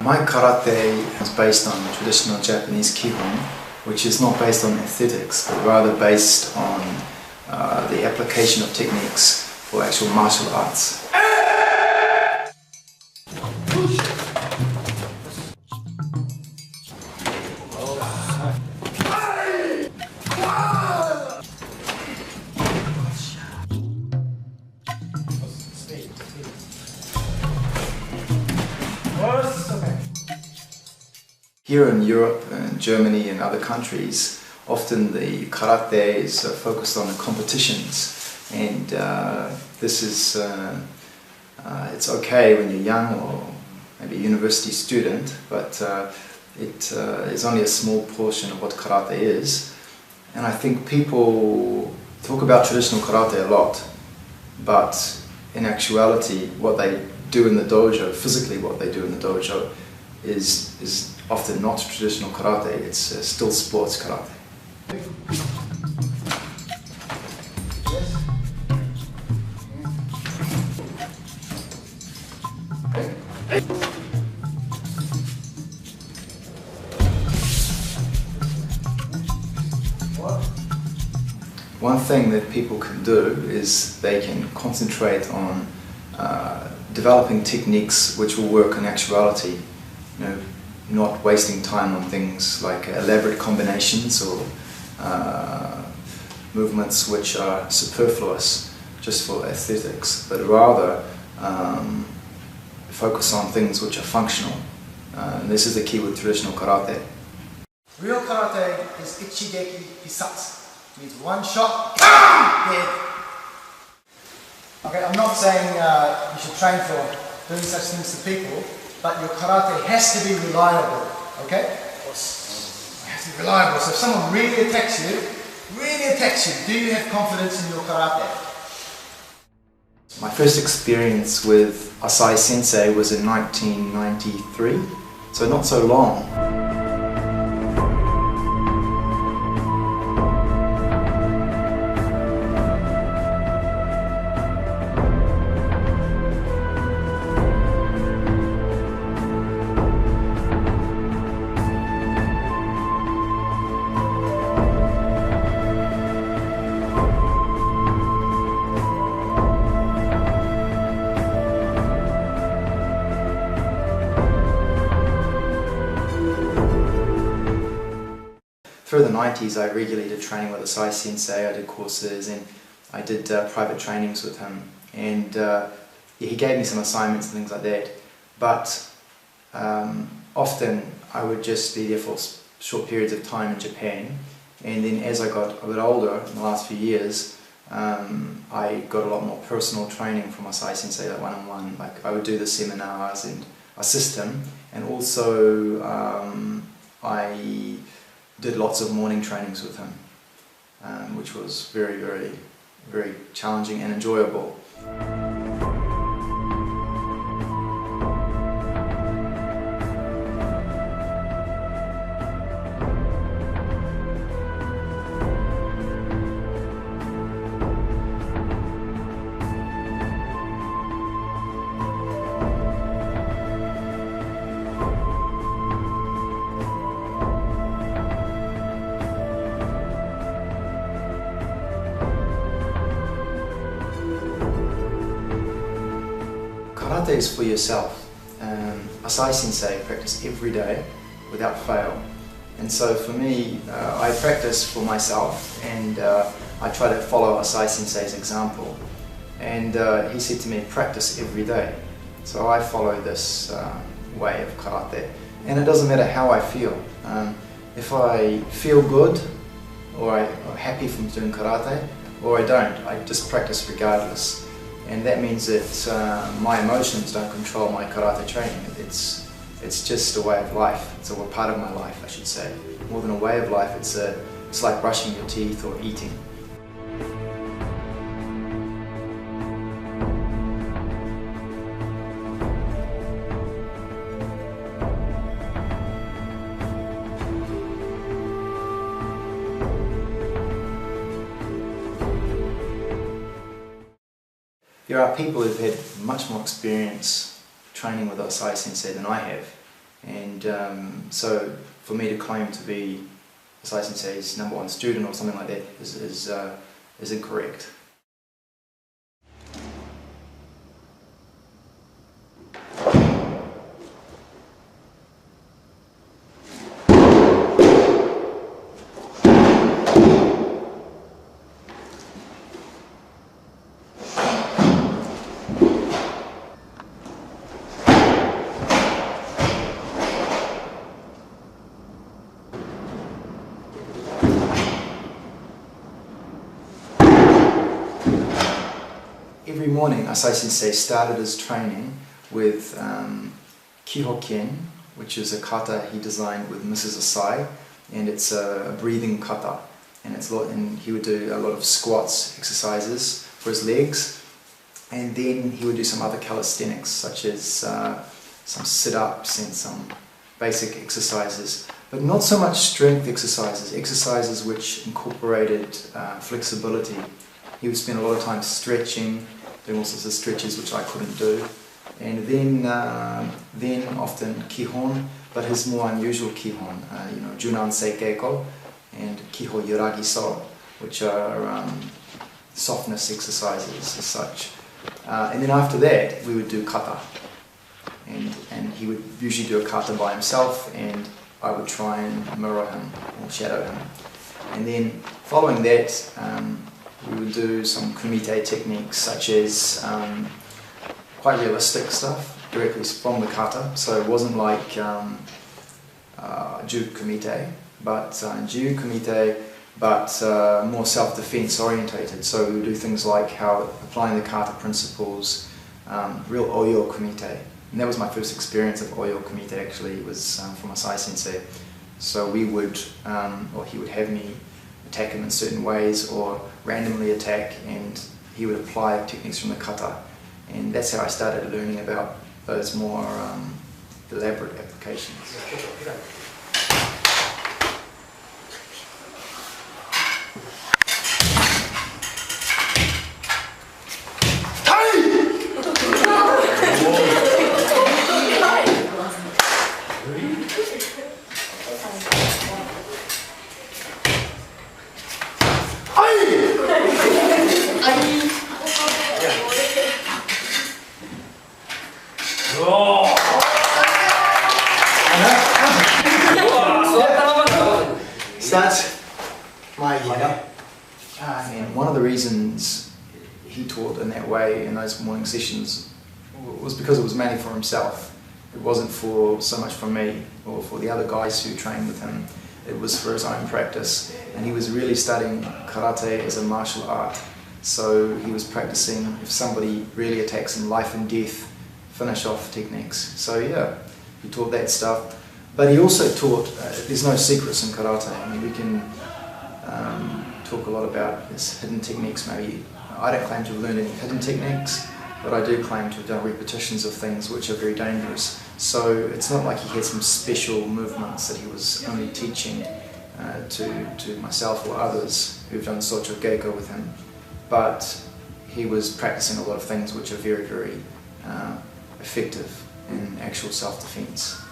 My karate is based on traditional Japanese Kihon, which is not based on aesthetics, but rather based on the application of techniques for actual martial arts. Here in Europe and Germany and other countries, often the karate is focused on the competitions, and this is it's okay when you're young or maybe a university student, but it is only a small portion of what karate is. And I think people talk about traditional karate a lot, but in actuality what they do in the dojo, physically what they do in the dojo, is often not traditional karate, it's still sports karate. One thing that people can do is they can concentrate on developing techniques which will work in actuality. You know, not wasting time on things like elaborate combinations or movements which are superfluous just for aesthetics, but rather focus on things which are functional. And this is the key with traditional karate. Real karate is ichigeki hisatsu. Means one shot, dead. Okay, I'm not saying you should train for doing such things to people, but your karate has to be reliable, okay? It has to be reliable. So if someone really attacks you, do you have confidence in your karate? My first experience with Asai Sensei was in 1993, so not so long. Through the 90s I regularly did training with Asai Sensei, I did courses and I did private trainings with him, and he gave me some assignments and things like that, but often I would just be there for short periods of time in Japan, and then as I got a bit older in the last few years I got a lot more personal training from Asai Sensei, like one-on-one. Like I would do the seminars and assist him, and also I did lots of morning trainings with him, which was very, very, very challenging and enjoyable. Karate is for yourself. Asai Sensei practiced every day without fail, and so for me I practice for myself, and I try to follow Asai Sensei's example, and he said to me, practice every day. So I follow this way of karate, and it doesn't matter how I feel. If I feel good or I'm happy from doing karate, or I don't, I just practice regardless. And that means that my emotions don't control my karate training. It's just a way of life. It's a part of my life, I should say. More than a way of life, it's like brushing your teeth or eating. There are people who've had much more experience training with Asai Sensei than I have, And so for me to claim to be Asai Sensei's #1 student or something like that is incorrect. Every morning, Asai Sensei started his training with Kihoken, which is a kata he designed with Mrs. Asai, and it's a breathing kata, and he would do a lot of squats exercises for his legs, and then he would do some other calisthenics such as some sit-ups and some basic exercises, but not so much strength exercises which incorporated flexibility. He would spend a lot of time stretching, doing all sorts of stretches which I couldn't do, and then often kihon, but his more unusual kihon, Junan Seikeiko and Kiho Yuragi So, which are softness exercises as such. And then after that we would do kata, and he would usually do a kata by himself, and I would try and mirror him or shadow him. And then following that, we would do some kumite techniques such as quite realistic stuff directly from the kata, so it wasn't like Ju kumite, but more self-defense orientated. So we would do things like how applying the kata principles, real oyo kumite. And that was my first experience of oyo kumite actually, was from Asai Sensei. So we would, or he would have me attack him in certain ways or randomly attack, and he would apply techniques from the kata, and that's how I started learning about those more elaborate applications. That's my idea. And one of the reasons he taught in that way in those morning sessions was because it was mainly for himself. It wasn't for so much for me or for the other guys who trained with him. It was for his own practice, and he was really studying karate as a martial art. So he was practicing, if somebody really attacks him, life and death, finish off techniques. So yeah, he taught that stuff. But he also taught, there's no secrets in karate. I mean, we can talk a lot about his hidden techniques maybe. I don't claim to have learned any hidden techniques, but I do claim to have done repetitions of things which are very dangerous. So it's not like he had some special movements that he was only teaching to myself or others who've done Socho Geiko with him, but he was practicing a lot of things which are very, very effective in actual self-defense.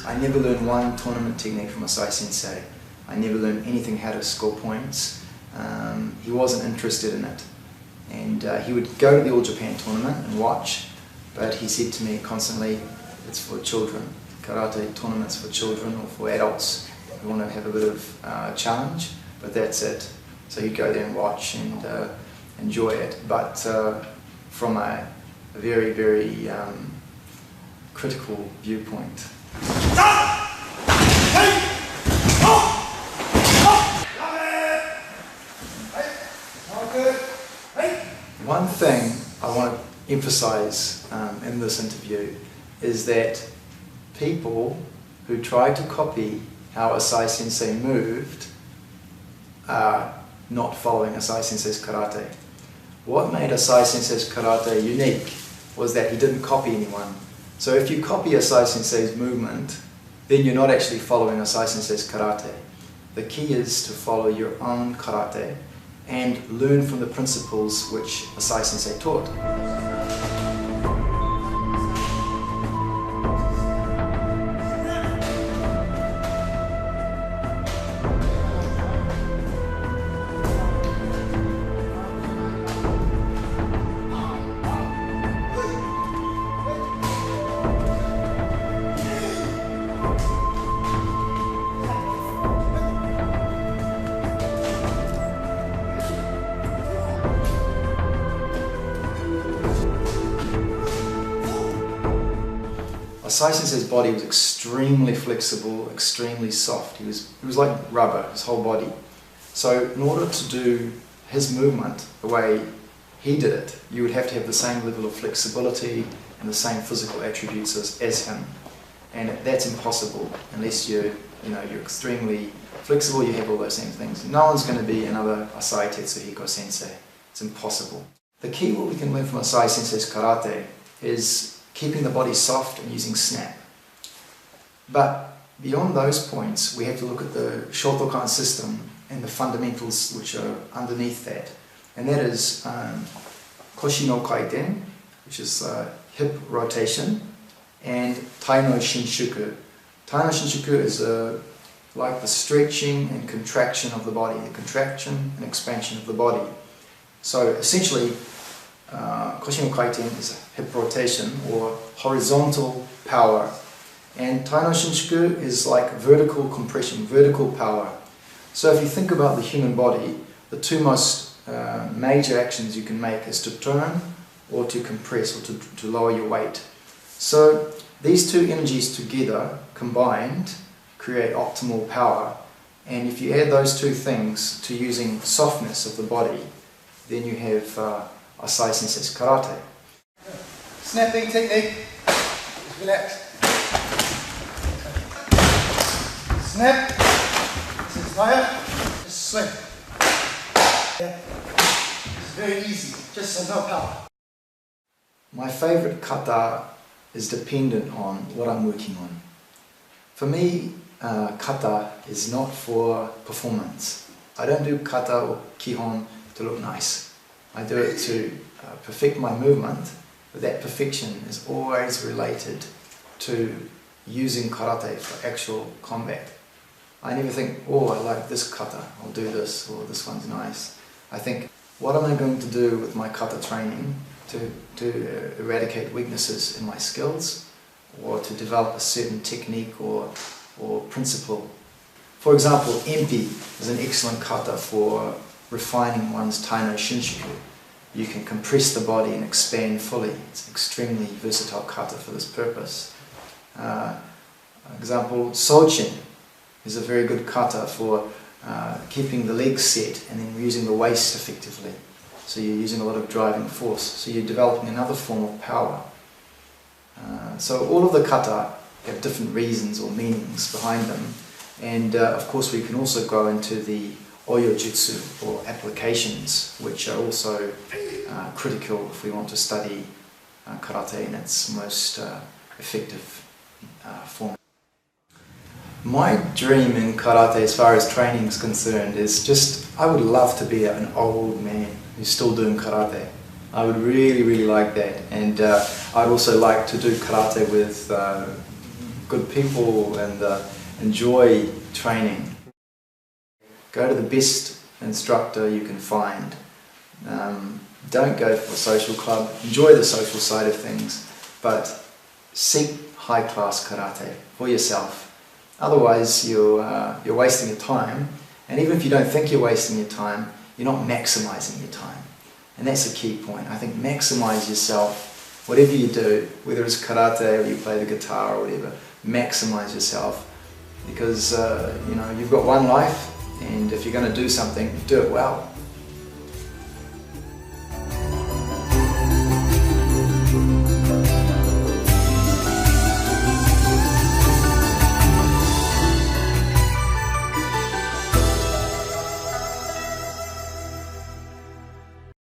I never learned one tournament technique from Asai Sensei. I never learned anything how to score points. He wasn't interested in it. And he would go to the All Japan tournament and watch, but he said to me constantly, it's for children. Karate tournaments for children or for adults who want to have a bit of challenge, but that's it. So he'd go there and watch and enjoy it, but from a very, very critical viewpoint. One thing I want to emphasize in this interview is that people who try to copy how Asai Sensei moved are not following Asai Sensei's karate. What made Asai Sensei's karate unique was that he didn't copy anyone. So if you copy Asai Sensei's movement, then you're not actually following Asai Sensei's karate. The key is to follow your own karate and learn from the principles which Asai Sensei taught. Asai Sensei's body was extremely flexible, extremely soft. He was like rubber, his whole body. So in order to do his movement the way he did it, you would have to have the same level of flexibility and the same physical attributes as him. And that's impossible unless you're extremely flexible, you have all those same things. No one's going to be another Asai Tetsuhiko Sensei. It's impossible. The key what we can learn from Asai Sensei's karate is keeping the body soft and using snap. But beyond those points, we have to look at the Shotokan system and the fundamentals which are underneath that. And that is Koshi no Kaiten, which is hip rotation, and Tai no Shinshuku. Tai no Shinshuku is like the stretching and contraction of the body, the contraction and expansion of the body. So essentially, Koshi no Kaiten is hip rotation or horizontal power, and Tai no Shinshuku is like vertical compression, vertical power. So if you think about the human body, the two most major actions you can make is to turn or to compress or to lower your weight. So these two energies together, combined, create optimal power, and if you add those two things to using softness of the body, then you have Asai Sensei's karate. Snapping technique. Just relax. Snap. This is higher. Just swing. Yeah. It's very easy. Just no power. My favorite kata is dependent on what I'm working on. For me, kata is not for performance. I don't do kata or kihon to look nice. I do it to perfect my movement, but that perfection is always related to using karate for actual combat. I never think, oh, I like this kata, I'll do this, or this one's nice. I think, what am I going to do with my kata training to eradicate weaknesses in my skills, or to develop a certain technique or principle. For example, empi is an excellent kata for refining one's Tai no Shinshuku. You can compress the body and expand fully. It's an extremely versatile kata for this purpose. Example, Sochin is a very good kata for keeping the legs set and then using the waist effectively. So you're using a lot of driving force. So you're developing another form of power. So all of the kata have different reasons or meanings behind them. And of course we can also go into the Oyo Jutsu or applications, which are also critical if we want to study karate in its most effective form. My dream in karate as far as training is concerned is just, I would love to be an old man who's still doing karate. I would really like that, and I'd also like to do karate with good people and enjoy training. Go to the best instructor you can find. Don't go for a social club. Enjoy the social side of things, but seek high-class karate for yourself. Otherwise, you're wasting your time, and even if you don't think you're wasting your time, you're not maximizing your time. And that's a key point. I think maximize yourself, whatever you do, whether it's karate or you play the guitar or whatever, maximize yourself, because you've got one life, and if you're going to do something, do it well.